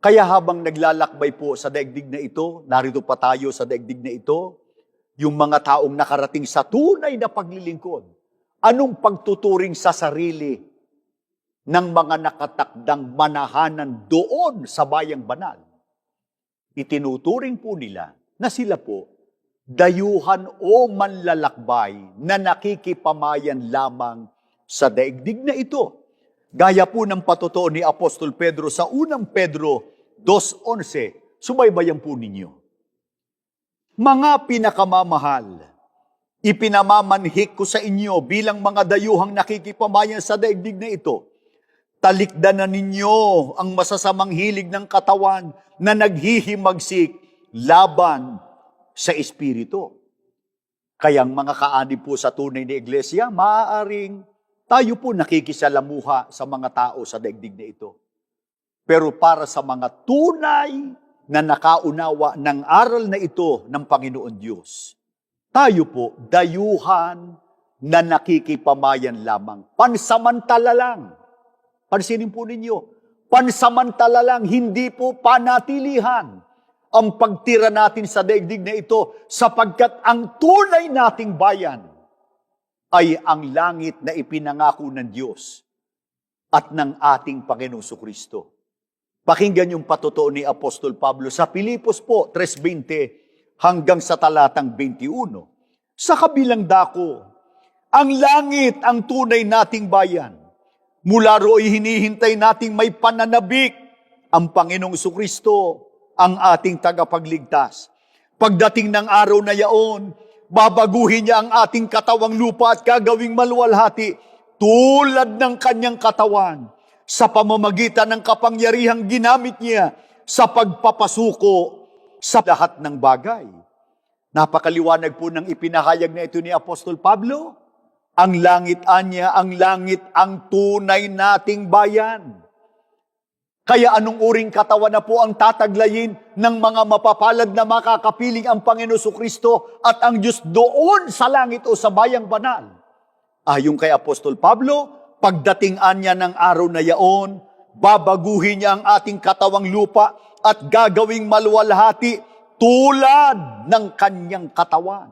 Kaya habang naglalakbay po sa daigdig na ito, narito pa tayo sa daigdig na ito, yung mga taong nakarating sa tunay na paglilingkod, anong pagtuturing sa sarili ng mga nakatakdang manahanan doon sa bayang banal? Itinuturing po nila na sila po dayuhan o manlalakbay na nakikipamayan lamang sa daigdig na ito. Gaya po ng patotoo ni Apostol Pedro sa unang Pedro 2:11, subaybayan po ninyo. Mga pinakamamahal, ipinamamanhik ko sa inyo bilang mga dayuhang nakikipamayan sa daigdig na ito. Talikdan na ninyo ang masasamang hilig ng katawan na naghihimagsik laban sa Espiritu. Kayang mga kaanib po sa tunay na iglesia, maaaring tayo po nakikisalamuha sa mga tao sa daigdig na ito. Pero para sa mga tunay na nakaunawa ng aral na ito ng Panginoon Diyos, tayo po dayuhan na nakikipamayan lamang. Pansamantala lang. Pansinin po ninyo, pansamantala lang, hindi po panatilihan ang pagtira natin sa daigdig na ito sapagkat ang tunay nating bayan ay ang langit na ipinangako ng Diyos at ng ating Panginoong Kristo. Pakinggan yung patotoo ni Apostol Pablo sa Filipos po, 3:20 hanggang sa talatang 21. Sa kabilang dako, ang langit ang tunay nating bayan. Mula ro'y hinihintay nating may pananabik ang Panginoong Kristo, ang ating tagapagligtas. Pagdating ng araw na yaon, babaguhin niya ang ating katawang lupa at gagawing maluwalhati tulad ng kanyang katawan sa pamamagitan ng kapangyarihang ginamit niya sa pagpapasuko sa lahat ng bagay. Napakaliwanag po ng ipinahayag na ito ni Apostol Pablo. Ang langit anya, ang langit ang tunay nating bayan. Kaya anong uring katawan na po ang tataglayin ng mga mapapalad na makakapiling ang Panginoon Kristo at ang Diyos doon sa langit o sa bayang banal? Ayon kay Apostol Pablo, pagdating anya ng araw na yaon, babaguhin niya ang ating katawang lupa at gagawing maluwalhati tulad ng kanyang katawan.